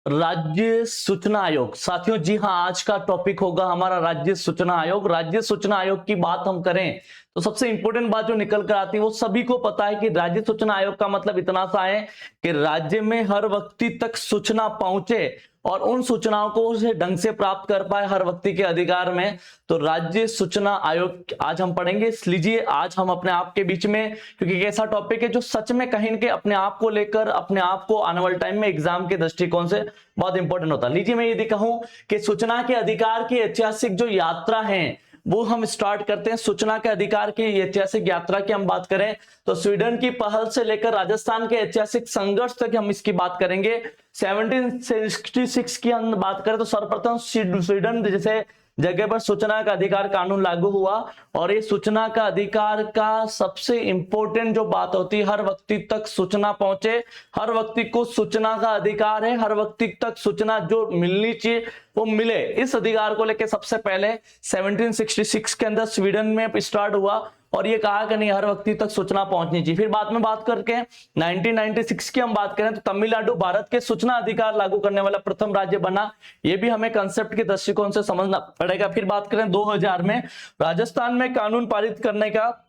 राज्य सूचना आयोग। साथियों जी हाँ, आज का टॉपिक होगा हमारा राज्य सूचना आयोग। राज्य सूचना आयोग की बात हम करें तो सबसे इंपॉर्टेंट बात जो निकल कर आती है वो सभी को पता है कि राज्य सूचना आयोग का मतलब इतना सा है कि राज्य में हर व्यक्ति तक सूचना पहुंचे और उन सूचनाओं को उसे ढंग से प्राप्त कर पाए हर व्यक्ति के अधिकार में। तो राज्य सूचना आयोग आज हम पढ़ेंगे। इसलिए आज हम अपने आप के बीच में, क्योंकि एक ऐसा टॉपिक है जो सच में कहीं के अपने आप को लेकर अपने आप को आने वाले टाइम में एग्जाम के दृष्टिकोण से बहुत इंपॉर्टेंट होता है। लीजिए मैं यदि कहूं कि सूचना के अधिकार की ऐतिहासिक जो यात्रा है वो हम स्टार्ट करते हैं। सूचना के अधिकार की ऐतिहासिक यात्रा की हम बात करें तो स्वीडन की पहल से लेकर राजस्थान के ऐतिहासिक संघर्ष तक हम इसकी बात करेंगे। 1766 की हम बात करें तो सर्वप्रथम स्वीडन जैसे जगह पर सूचना का अधिकार कानून लागू हुआ और ये सूचना का अधिकार का सबसे इंपॉर्टेंट जो बात होती है हर व्यक्ति तक सूचना पहुंचे। हर व्यक्ति को सूचना का अधिकार है, हर व्यक्ति तक सूचना जो मिलनी चाहिए वो मिले। इस अधिकार को लेकर सबसे पहले 1766 के अंदर स्वीडन में स्टार्ट हुआ और ये कहा कि नहीं हर व्यक्ति तक सूचना पहुंचनी चाहिए। फिर बाद में बात करके 1996 की हम बात करें तो तमिलनाडु भारत के सूचना अधिकार लागू करने वाला प्रथम राज्य बना। ये भी हमें कंसेप्ट के दृष्टिकोण से समझना पड़ेगा। फिर बात करें 2000 में राजस्थान में कानून पारित करने का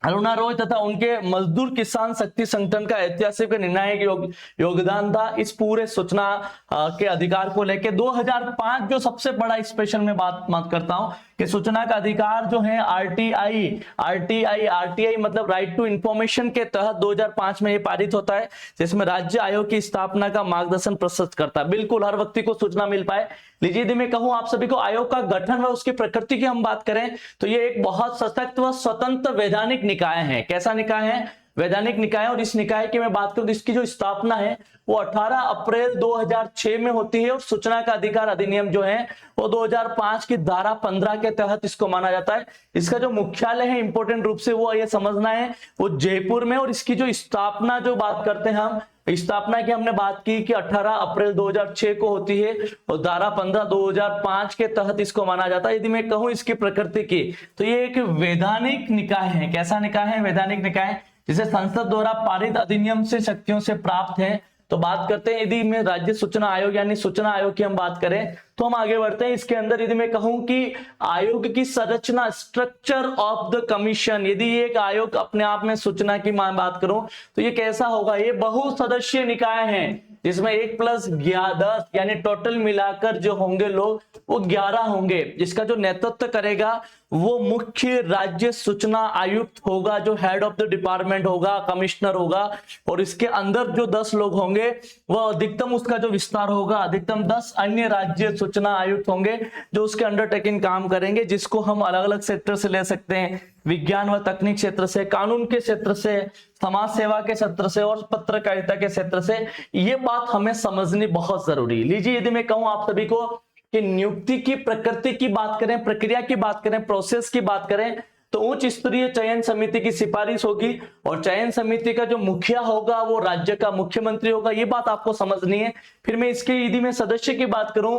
अरुणा रॉय तथा उनके मजदूर किसान शक्ति संगठन का ऐतिहासिक निर्णायक योगदान था इस पूरे सूचना के अधिकार को लेकर। 2005 जो सबसे बड़ा स्पेशल में बात करता हूं कि सूचना का अधिकार जो है आरटीआई मतलब राइट टू इंफॉर्मेशन के तहत 2005 में ये पारित होता है, जिसमें राज्य आयोग की स्थापना का मार्गदर्शन प्रस्तुत करता है। बिल्कुल हर व्यक्ति को सूचना मिल पाए। लीजिए यदि मैं कहूं आप सभी को आयोग का गठन व उसकी प्रकृति की हम बात करें तो ये एक बहुत सशक्त व स्वतंत्र वैधानिक निकाय है। कैसा निकाय है? वैधानिक निकाय। और इस निकाय की मैं बात करूं तो इसकी जो स्थापना है वो 18 अप्रैल 2006 में होती है और सूचना का अधिकार अधिनियम जो है वो 2005 की धारा 15 के तहत इसको माना जाता है। इसका जो मुख्यालय है इंपॉर्टेंट रूप से वो ये समझना है वो जयपुर में। और इसकी जो स्थापना जो बात करते हैं हम स्थापना की हमने बात की कि 18 अप्रैल 2006 को होती है और धारा 15 2005 के तहत इसको माना जाता है। यदि मैं कहूं इसकी प्रकृति की तो ये एक वैधानिक निकाय है। कैसा निकाय है? वैधानिक निकाय, जिसे संसद द्वारा पारित अधिनियम से शक्तियों से प्राप्त है। तो बात करते हैं यदि मैं राज्य सूचना आयोग यानी सूचना आयोग की हम बात करें तो हम आगे बढ़ते हैं। इसके अंदर यदि मैं कहूं कि आयोग की संरचना स्ट्रक्चर ऑफ द कमीशन, यदि ये एक आयोग अपने आप में सूचना की मैं बात करूं तो ये कैसा होगा? ये बहुसदस्यीय निकाय है जिसमें 1+10 यानी टोटल मिलाकर जो होंगे लोग वो 11 होंगे। जिसका जो नेतृत्व करेगा वो मुख्य राज्य सूचना आयुक्त होगा, जो हेड ऑफ द डिपार्टमेंट होगा, कमिश्नर होगा। और इसके अंदर जो 10 लोग होंगे वो अधिकतम उसका जो विस्तार होगा अधिकतम 10 अन्य राज्य सूचना आयुक्त होंगे जो उसके अंडरटेकिंग काम करेंगे, जिसको हम अलग अलग सेक्टर से ले सकते हैं। विज्ञान व तकनीक क्षेत्र से, कानून के क्षेत्र से, समाज सेवा के क्षेत्र से और पत्रकारिता के क्षेत्र से। ये बात हमें समझनी बहुत जरूरी है। लीजिए यदि मैं कहूं आप सभी को कि नियुक्ति की प्रकृति की बात करें, प्रक्रिया की बात करें, प्रोसेस की बात करें तो उच्च स्तरीय चयन समिति की सिफारिश होगी और चयन समिति का जो मुखिया होगा वो राज्य का मुख्यमंत्री होगा। ये बात आपको समझनी है। फिर मैं इसके यदि मैं सदस्य की बात करूं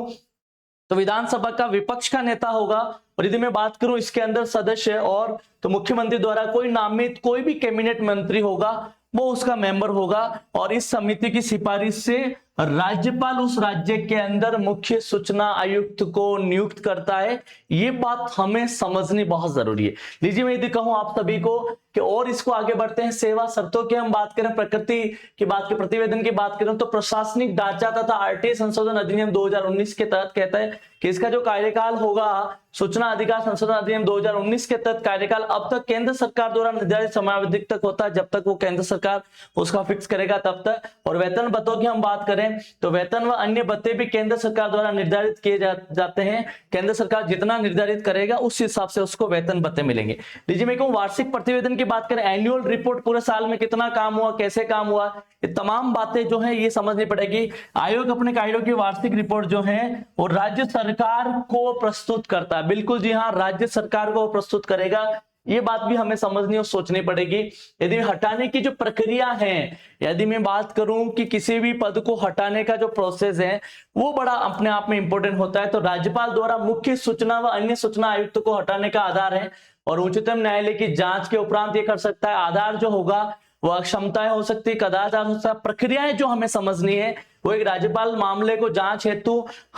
तो विधानसभा का विपक्ष का नेता होगा। और यदि मैं बात करूं इसके अंदर सदस्य और तो मुख्यमंत्री द्वारा कोई नामित कोई भी कैबिनेट मंत्री होगा वो उसका मेंबर होगा। और इस समिति की सिफारिश से राज्यपाल उस राज्य के अंदर मुख्य सूचना आयुक्त को नियुक्त करता है। ये बात हमें समझनी बहुत जरूरी है। लीजिए मैं यदि कहूं आप सभी को कि और इसको आगे बढ़ते हैं। सेवा शर्तों की हम बात करें, प्रकृति की बात करें, प्रतिवेदन की बात करें तो प्रशासनिक ढांचा तथा आरटीआई संशोधन अधिनियम 2019 के तहत कहता है कि इसका जो कार्यकाल होगा सूचना अधिकार संशोधन अधिनियम 2019 के तहत कार्यकाल अब तक केंद्र सरकार द्वारा निर्धारित समयावधि तक होता है, जब तक वो केंद्र सरकार उसका फिक्स करेगा तब तक। और वेतन भत्तों की हम बात करें तो वेतन व अन्य भत्ते भी केंद्र सरकार द्वारा निर्धारित किए जाते हैं। केंद्र सरकार जितना निर्धारित करेगा उस हिसाब से उसको वेतन भत्ते मिलेंगे। लीजिए मैं कहूं वार्षिक प्रतिवेदन की बात करें, एनुअल रिपोर्ट, पूरे साल में कितना काम हुआ, कैसे काम हुआ, ये तमाम बातें जो है ये समझनी पड़ेगी। आयोग अपने कार्यों की वार्षिक रिपोर्ट जो है वो राज्य सरकार को प्रस्तुत करता है। बिल्कुल जी हाँ, राज्य सरकार को प्रस्तुत करेगा। ये बात भी हमें समझनी और सोचनी पड़ेगी। यदि हटाने की जो प्रक्रिया है, यदि मैं बात करूं कि किसी भी पद को हटाने का जो प्रोसेस है वो बड़ा अपने आप में इंपॉर्टेंट होता है। तो राज्यपाल द्वारा मुख्य सूचना व अन्य सूचना आयुक्त को हटाने का आधार है और उच्चतम न्यायालय की जांच के उपरांत ये कर सकता है। आधार जो होगा वह अक्षमताएं हो सकती है, कदाचार हो सकता है। प्रक्रियाएं जो हमें समझनी है वो एक राज्यपाल मामले को जांच हेतु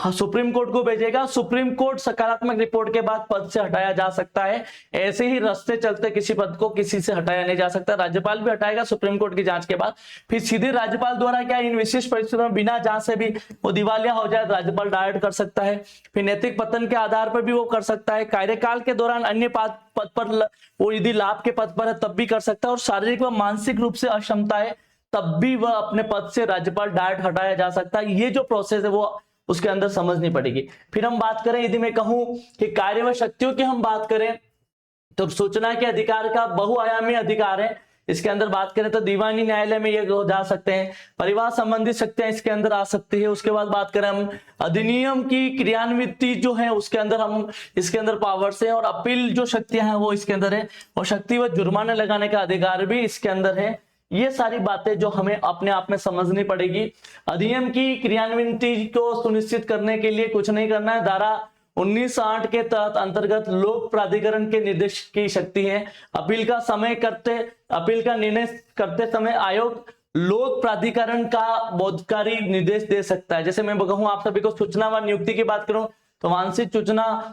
सुप्रीम कोर्ट को भेजेगा, सुप्रीम कोर्ट सकारात्मक रिपोर्ट के बाद पद से हटाया जा सकता है। ऐसे ही रास्ते चलते किसी पद को किसी से हटाया नहीं जा सकता, राज्यपाल भी हटाएगा सुप्रीम कोर्ट की जांच के बाद, फिर सीधे राज्यपाल द्वारा क्या इन विशेष परिस्थितियों में बिना जांच से भी वो दिवालिया हो जाए राज्यपाल डायरेक्ट कर सकता है, फिर नैतिक पतन के आधार पर भी वो कर सकता है, कार्यकाल के दौरान अन्य पद पर वो यदि लाभ के पद पर है तब भी कर सकता है, और शारीरिक व मानसिक रूप से अक्षमता है तब भी वह अपने पद से राज्यपाल डायरेक्ट हटाया जा सकता है। ये जो प्रोसेस है वो उसके अंदर समझनी पड़ेगी। फिर हम बात करें, यदि मैं कहूं कि कार्य व शक्तियों की हम बात करें तो सूचना के अधिकार का बहुआयामी अधिकार है। इसके अंदर बात करें तो दीवानी न्यायालय में ये जा सकते हैं, परिवार संबंधी शक्तियां इसके अंदर आ सकती है। उसके बाद बात करें हम अधिनियम की क्रियान्विति जो है उसके अंदर हम इसके अंदर पावर्स है, और अपील जो शक्तियां हैं वो इसके अंदर है, और शक्ति व जुर्माना लगाने का अधिकार भी इसके अंदर है। ये सारी बातें जो हमें अपने आप में समझनी पड़ेगी। अधिनियम की क्रियान्विति को सुनिश्चित करने के लिए कुछ नहीं करना है, धारा 1908 के तहत अंतर्गत लोक प्राधिकरण के निर्देश की शक्ति है। अपील का निर्णय करते समय आयोग लोक प्राधिकरण का बोधकारी निर्देश दे सकता है। जैसे मैं कहूं आप सभी को सूचना व नियुक्ति की बात करूं तो वांछित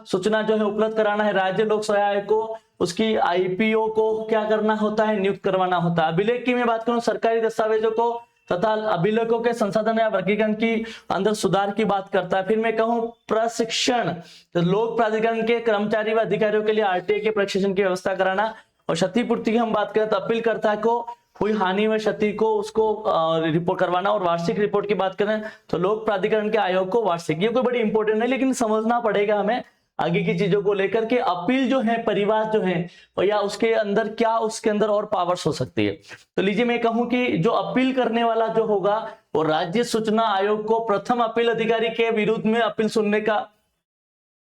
सूचना जो है उपलब्ध कराना है राज्य लोक सेवा आयोग को, उसकी आईपीओ को क्या करना होता है, नियुक्त करवाना होता है। अभिलेख की मैं बात करूं सरकारी दस्तावेजों को तथा अभिलेखों के संसाधन या वर्गीकरण की अंदर सुधार की बात करता है। फिर मैं कहूं प्रशिक्षण, तो लोक प्राधिकरण के कर्मचारी व अधिकारियों के लिए आरटीए के प्रशिक्षण की व्यवस्था कराना, और क्षतिपूर्ति की हम बात करें तो अपीलकर्ता को हुई हानि व क्षति को उसको रिपोर्ट करवाना, और वार्षिक रिपोर्ट की बात करें तो लोक प्राधिकरण के आयोग को वार्षिक, ये कोई बड़ी इंपॉर्टेंट है लेकिन समझना पड़ेगा हमें आगे की चीजों को लेकर के। अपील जो है परिवार जो है या उसके अंदर क्या उसके अंदर और पावर्स हो सकती है। तो लीजिए मैं कहूं कि जो अपील करने वाला जो होगा वो राज्य सूचना आयोग को प्रथम अपील अधिकारी के विरुद्ध में अपील सुनने का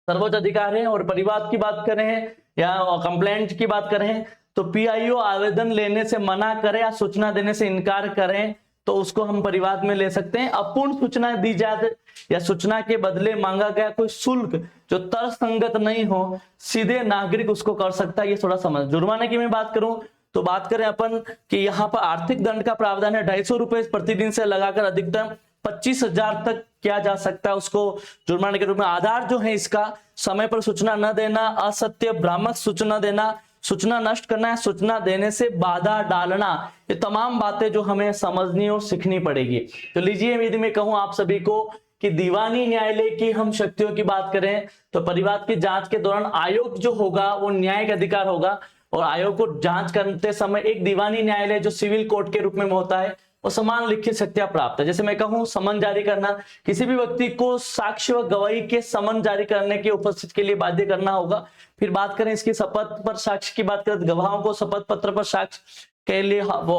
सर्वोच्च अधिकार है। और परिवाद की बात करें या कंप्लेंट की बात करें तो पीआईओ आवेदन लेने से मना करे या सूचना देने से इनकार करें तो उसको हम परिवाद में ले सकते हैं। अपूर्ण सूचना दी जाए या सूचना के बदले मांगा गया कोई शुल्क जो तर्कसंगत नहीं हो, सीधे नागरिक उसको कर सकता है। ये थोड़ा समझ। जुर्माने की मैं बात करूं तो बात करें अपन कि यहाँ पर आर्थिक दंड का प्रावधान है 250 रुपए प्रतिदिन से लगाकर अधिकतम 25,000 तक किया जा सकता है उसको जुर्माने के रूप में। आधार जो है इसका समय पर सूचना न देना, असत्य भ्रामक सूचना देना, सूचना नष्ट करना है, सूचना देने से बाधा डालना, ये तमाम बातें जो हमें समझनी और सीखनी पड़ेगी। तो लीजिए यदि मैं कहूं आप सभी को कि दीवानी न्यायालय की हम शक्तियों की बात करें तो परिवाद की जांच के दौरान आयोग जो होगा वो न्यायिक अधिकार होगा, और आयोग को जांच करते समय एक दीवानी न्यायालय जो सिविल कोर्ट के रूप में होता है वो समान लिखित शक्तियां प्राप्त है। जैसे मैं कहूं समन जारी करना, किसी भी व्यक्ति को साक्ष्य व गवाही के समन जारी करने की उपस्थित के लिए बाध्य करना होगा। फिर बात करें इसकी शपथ पर साक्ष्य की बात करें, गवाहों को शपथ पत्र पर साक्ष्य के लिए वो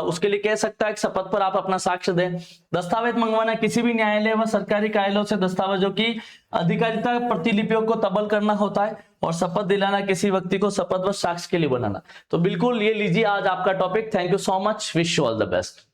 उसके लिए कह सकता है कि शपथ पर आप अपना साक्ष्य दें। दस्तावेज मंगवाना, किसी भी न्यायालय व सरकारी कार्यालयों से दस्तावेजों की अधिकारिता प्रतिलिपियों को तबल करना होता है, और शपथ दिलाना किसी व्यक्ति को शपथ व साक्ष्य के लिए बनाना। तो बिल्कुल ये लीजिए आज आपका topic. Thank you so much, wish you all the best.